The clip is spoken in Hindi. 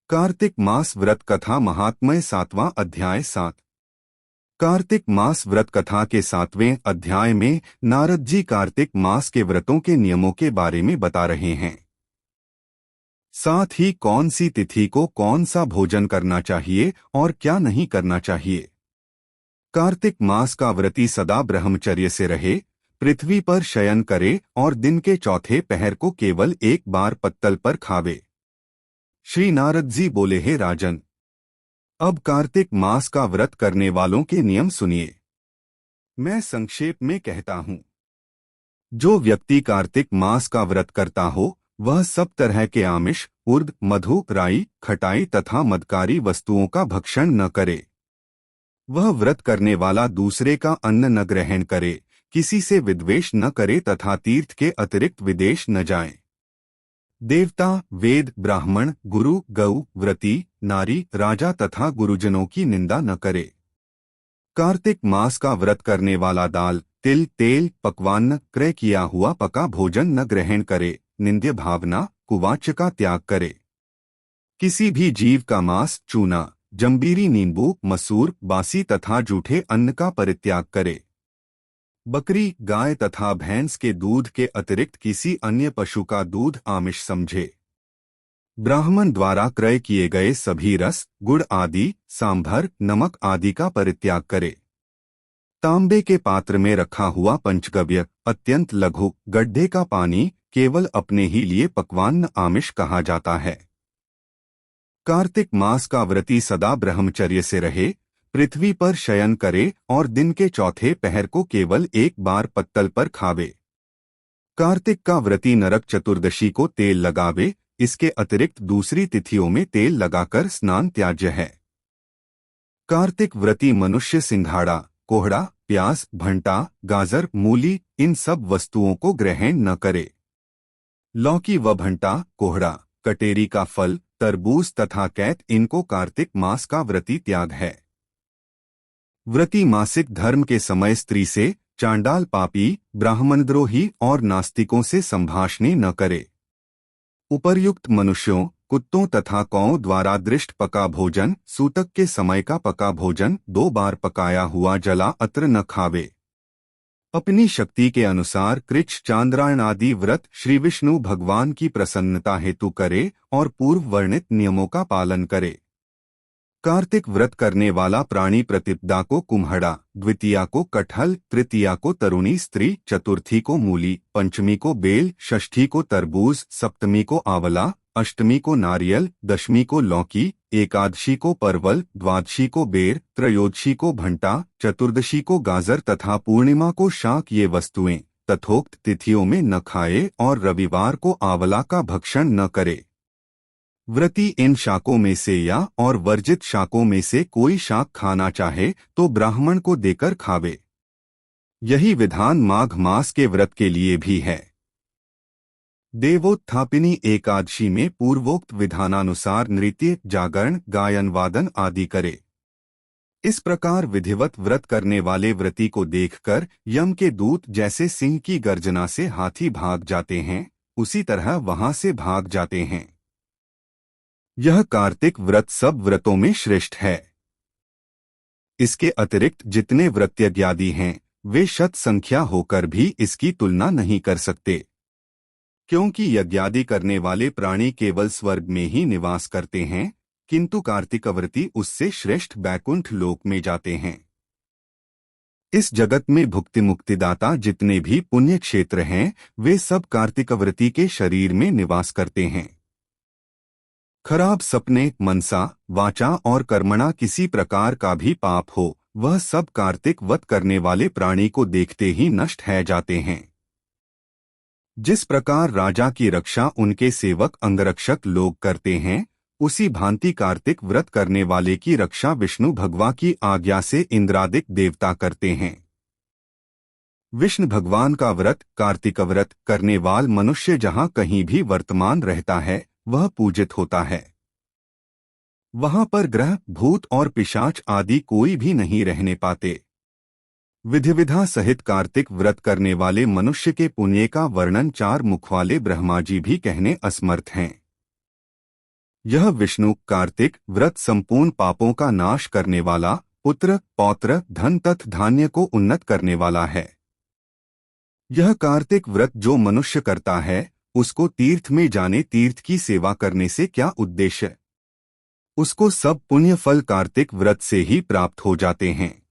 कार्तिक मास व्रत कथा महात्म्य 7वां अध्याय 7। कार्तिक मास व्रत कथा के 7वें अध्याय में नारद जी कार्तिक मास के व्रतों के नियमों के बारे में बता रहे हैं। साथ ही कौन सी तिथि को कौन सा भोजन करना चाहिए और क्या नहीं करना चाहिए। कार्तिक मास का व्रती सदा ब्रह्मचर्य से रहे, पृथ्वी पर शयन करे और दिन के चौथे पहर को केवल एक बार पत्तल पर खावे। श्री नारद जी बोले, हे राजन, अब कार्तिक मास का व्रत करने वालों के नियम सुनिए। मैं संक्षेप में कहता हूँ। जो व्यक्ति कार्तिक मास का व्रत करता हो वह सब तरह के आमिष, उर्द, मधु, राई, खटाई तथा मदकारी वस्तुओं का भक्षण न करे। वह व्रत करने वाला दूसरे का अन्न न ग्रहण करे, किसी से विद्वेष न करे तथा तीर्थ के अतिरिक्त विदेश न जाए। देवता, वेद, ब्राह्मण, गुरु, गौ, व्रती, नारी, राजा तथा गुरुजनों की निंदा न करे। कार्तिक मास का व्रत करने वाला दाल, तिल, तेल, पकवान, क्रय किया हुआ पका भोजन न ग्रहण करे। निंद्य भावना, कुवाच का त्याग करे। किसी भी जीव का मांस, चूना, जंबीरी, नींबू, मसूर, बासी तथा जूठे अन्न का परित्याग करे। बकरी, गाय तथा भैंस के दूध के अतिरिक्त किसी अन्य पशु का दूध आमिष समझे। ब्राह्मण द्वारा क्रय किए गए सभी रस, गुड़ आदि, सांभर, नमक आदि का परित्याग करे। तांबे के पात्र में रखा हुआ पंचगव्य, अत्यंत लघु, गड्ढे का पानी केवल अपने ही लिए पकवान आमिष कहा जाता है। कार्तिक मास का व्रती सदा ब्रह्मचर्य से रहे, पृथ्वी पर शयन करे और दिन के चौथे पहर को केवल एक बार पत्तल पर खावे। कार्तिक का व्रती नरक चतुर्दशी को तेल लगावे, इसके अतिरिक्त दूसरी तिथियों में तेल लगाकर स्नान त्याज्य है। कार्तिक व्रती मनुष्य सिंघाड़ा, कोहड़ा, प्याज, भंटा, गाजर, मूली इन सब वस्तुओं को ग्रहण न करे। लौकी व भंटा, कोहड़ा, कटेरी का फल, तरबूज तथा कैत इनको कार्तिक मास का व्रती त्याग है। व्रती मासिक धर्म के समय स्त्री से, चांडाल, पापी, ब्राह्मणद्रोही और नास्तिकों से संभाषणी न करे। उपर्युक्त मनुष्यों, कुत्तों तथा कौओं द्वारा दृष्ट पका भोजन, सूतक के समय का पका भोजन, 2 बार पकाया हुआ जला अत्र न खावे। अपनी शक्ति के अनुसार कृच्छ, चांद्रायण आदि व्रत श्री विष्णु भगवान की प्रसन्नता हेतु करे और पूर्व वर्णित नियमों का पालन करे। कार्तिक व्रत करने वाला प्राणी प्रतिपदा को कुम्हड़ा, द्वितीया को कटहल, तृतीया को तरुणी स्त्री, चतुर्थी को मूली, पंचमी को बेल, षष्ठी को तरबूज, सप्तमी को आंवला, अष्टमी को नारियल, दशमी को लौकी, एकादशी को परवल, द्वादशी को बेर, त्रयोदशी को भंटा, चतुर्दशी को गाजर तथा पूर्णिमा को शाक ये वस्तुएं तथोक्त तिथियों में न खाए और रविवार को आंवला का भक्षण न करे। व्रती इन शाकों में से या और वर्जित शाकों में से कोई शाक खाना चाहे तो ब्राह्मण को देकर खावे। यही विधान माघ मास के व्रत के लिए भी है। देवोत्थापिनी एकादशी में पूर्वोक्त विधानानुसार नृत्य, जागरण, गायन, वादन आदि करे। इस प्रकार विधिवत व्रत करने वाले व्रती को देखकर यम के दूत जैसे सिंह की गर्जना से हाथी भाग जाते हैं, उसी तरह वहां से भाग जाते हैं। यह कार्तिक व्रत सब व्रतों में श्रेष्ठ है। इसके अतिरिक्त जितने व्रत यज्ञादि हैं वे शत संख्या होकर भी इसकी तुलना नहीं कर सकते, क्योंकि यज्ञादि करने वाले प्राणी केवल स्वर्ग में ही निवास करते हैं, किंतु कार्तिकव्रती उससे श्रेष्ठ बैकुंठ लोक में जाते हैं। इस जगत में भुक्ति मुक्तिदाता जितने भी पुण्य क्षेत्र हैं वे सब कार्तिकव्रती के शरीर में निवास करते हैं। खराब सपने, मनसा, वाचा और कर्मणा किसी प्रकार का भी पाप हो वह सब कार्तिक व्रत करने वाले प्राणी को देखते ही नष्ट हो जाते हैं। जिस प्रकार राजा की रक्षा उनके सेवक अंगरक्षक लोग करते हैं, उसी भांति कार्तिक व्रत करने वाले की रक्षा विष्णु भगवान की आज्ञा से इंद्रादिक देवता करते हैं। विष्णु भगवान का व्रत, कार्तिक व्रत करने वाल मनुष्य जहाँ कहीं भी वर्तमान रहता है वह पूजित होता है। वहां पर ग्रह, भूत और पिशाच आदि कोई भी नहीं रहने पाते। विधिविधा सहित कार्तिक व्रत करने वाले मनुष्य के पुण्य का वर्णन 4 मुख वाले ब्रह्मा जी भी कहने असमर्थ हैं। यह विष्णु कार्तिक व्रत संपूर्ण पापों का नाश करने वाला, पुत्र पौत्र धन तथा धान्य को उन्नत करने वाला है। यह कार्तिक व्रत जो मनुष्य करता है उसको तीर्थ में जाने, तीर्थ की सेवा करने से क्या उद्देश्य, उसको सब पुण्य फल कार्तिक व्रत से ही प्राप्त हो जाते हैं।